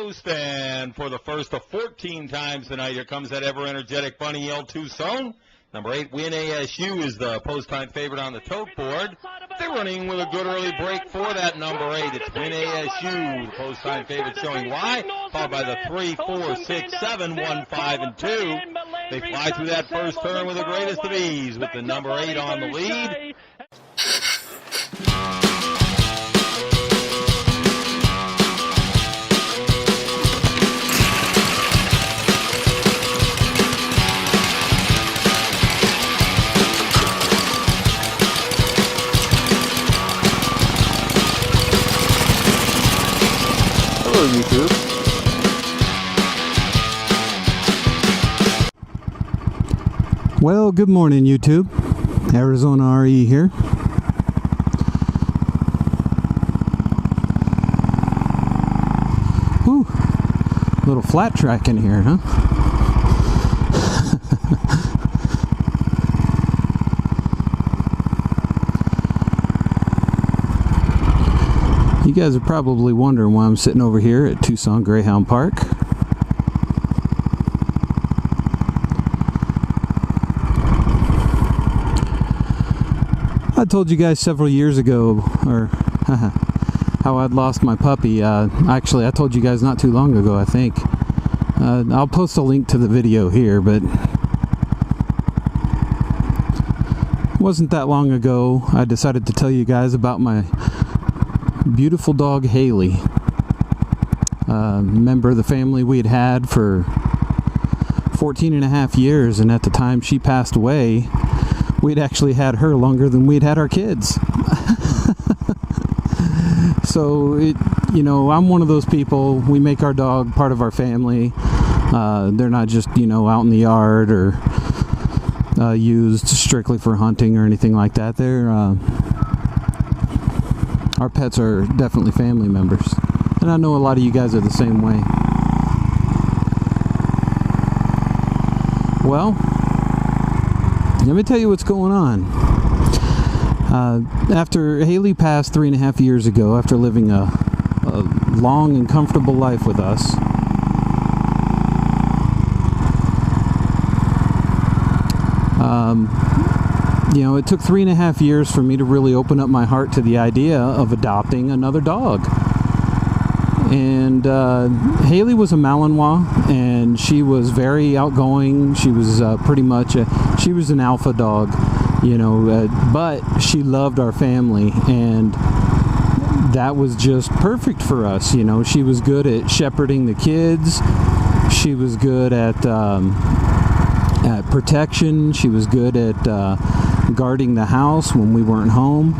introduced, and for the first of 14 times tonight, here comes that ever-energetic bunny yell, Tucson. Number 8, Win ASU, is the post-time favorite on the tote board. They're running with a good early break for that number 8. It's Win ASU, the post-time favorite, showing why, followed by the 3, 4, 6, 7, 1, 5, and 2. They fly through that first turn with the greatest of ease, with the number 8 on the lead. Hello, YouTube. Well, good morning, YouTube. Arizona RE here. Whew. Little flat track in here, huh? You guys are probably wondering why I'm sitting over here at Tucson Greyhound Park. I told you guys several years ago, or how I'd lost my puppy. Actually, I told you guys not too long ago, I think. I'll post a link to the video here, but it wasn't that long ago I decided to tell you guys about my beautiful dog Haley, member of the family we had for 14 and a half years, and at the time she passed away, we'd actually had her longer than we'd had our kids. So you know, I'm one of those people, we make our dog part of our family. They're not just, you know, out in the yard or used strictly for hunting or anything like that. They're our pets are definitely family members, and I know a lot of you guys are the same way. Well, let me tell you what's going on. After Haley passed 3.5 years ago, after living a long and comfortable life with us, you know, it took 3.5 years for me to really open up my heart to the idea of adopting another dog. And Haley was a Malinois, and she was very outgoing. She was pretty much she was an alpha dog, you know, but she loved our family, and that was just perfect for us. You know, she was good at shepherding the kids. She was good at protection. She was good at guarding the house when we weren't home,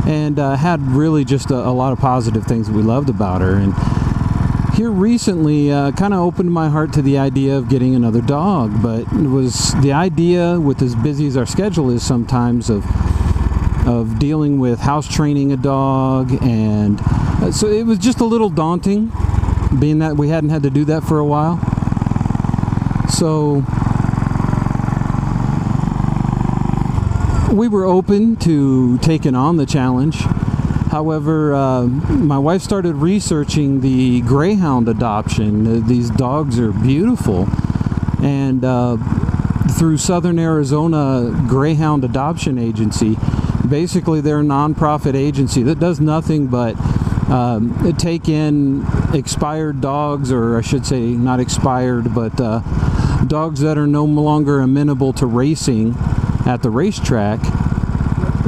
and had really just a lot of positive things that we loved about her. And here recently kind of opened my heart to the idea of getting another dog, but it was the idea, with as busy as our schedule is sometimes, of dealing with house training a dog, and so it was just a little daunting, being that we hadn't had to do that for a while. So we were open to taking on the challenge. However, my wife started researching the Greyhound Adoption. These dogs are beautiful, and through Southern Arizona Greyhound Adoption Agency, basically they're a non-profit agency that does nothing but take in expired dogs, or I should say not expired, but dogs that are no longer amenable to racing at the racetrack,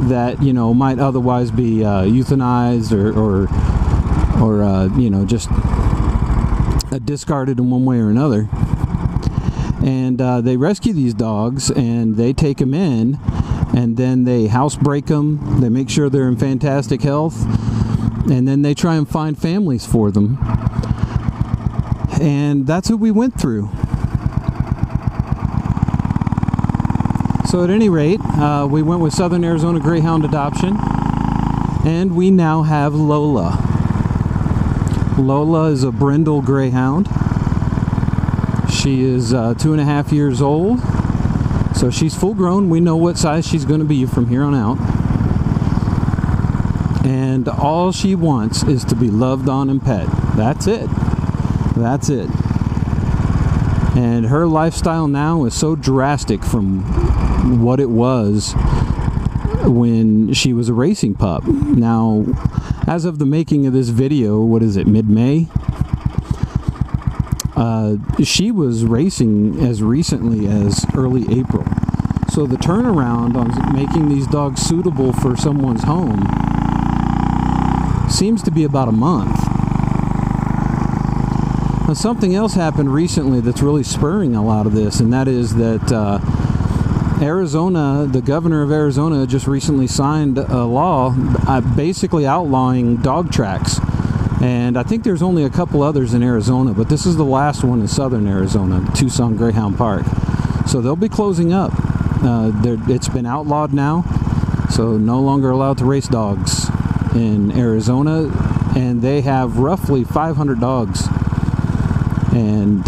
that, you know, might otherwise be euthanized or you know, just discarded in one way or another. And they rescue these dogs, and they take them in, and then they housebreak them. They make sure they're in fantastic health, and then they try and find families for them. And that's what we went through. So at any rate, we went with Southern Arizona Greyhound Adoption, and we now have Lola. Lola is a brindle greyhound. She is 2.5 years old, so she's full grown. We know what size she's going to be from here on out. And all she wants is to be loved on and pet. That's it. That's it. And her lifestyle now is so drastic from what it was when she was a racing pup. Now, as of the making of this video, what is it, mid-May? She was racing as recently as early April. So the turnaround on making these dogs suitable for someone's home seems to be about a month. Now, something else happened recently that's really spurring a lot of this, and that is that Arizona, the governor of Arizona, just recently signed a law basically outlawing dog tracks. And I think there's only a couple others in Arizona, but this is the last one in southern Arizona, Tucson Greyhound Park. So they'll be closing up. It's been outlawed now, so no longer allowed to race dogs in Arizona. And they have roughly 500 dogs. And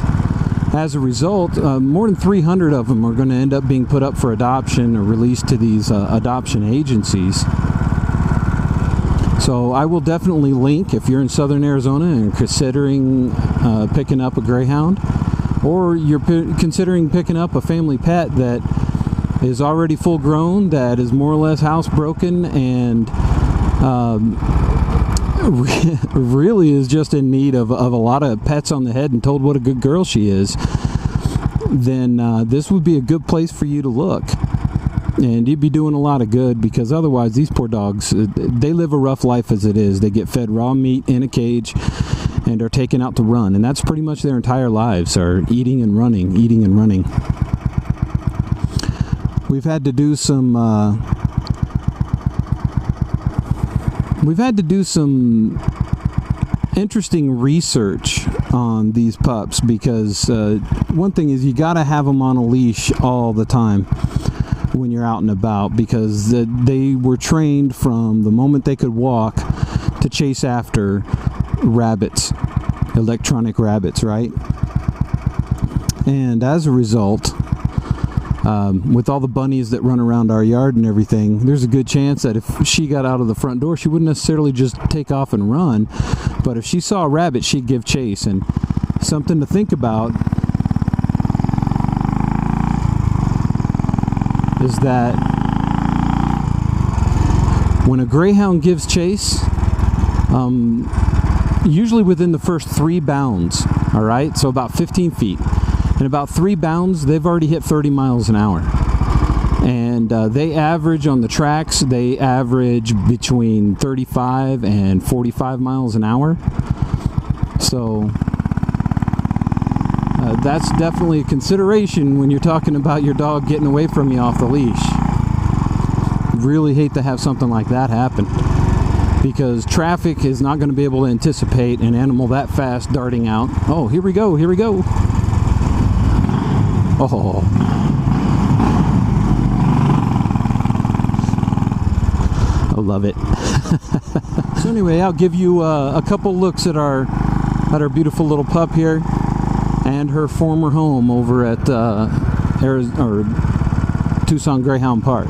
as a result, more than 300 of them are going to end up being put up for adoption or released to these adoption agencies. So I will definitely link if you're in southern Arizona and considering picking up a Greyhound, or you're considering picking up a family pet that is already full grown, that is more or less housebroken, and really is just in need of a lot of pets on the head and told what a good girl she is, then this would be a good place for you to look. And you'd be doing a lot of good, because otherwise these poor dogs, they live a rough life as it is. They get fed raw meat in a cage and are taken out to run, and that's pretty much their entire lives, are eating and running, eating and running. We've had to do some interesting research on these pups, because one thing is, you got to have them on a leash all the time when you're out and about, because they were trained from the moment they could walk to chase after rabbits, electronic rabbits, right? And as a result, with all the bunnies that run around our yard and everything, there's a good chance that if she got out of the front door, she wouldn't necessarily just take off and run, but if she saw a rabbit, she'd give chase. And something to think about is that when a Greyhound gives chase, usually within the first 3 bounds, all right, so about 15 feet, in about 3 bounds, they've already hit 30 miles an hour. And they average on the tracks, they average between 35 and 45 miles an hour. So that's definitely a consideration when you're talking about your dog getting away from you off the leash. Really hate to have something like that happen, because traffic is not going to be able to anticipate an animal that fast darting out. Oh, here we go, here we go. Oh. I love it. So anyway, I'll give you a couple looks at our beautiful little pup here, and her former home over at Tucson Greyhound Park.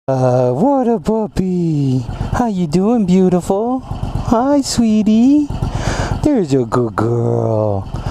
What a puppy. How you doing, beautiful? Hi, sweetie. There's your good girl.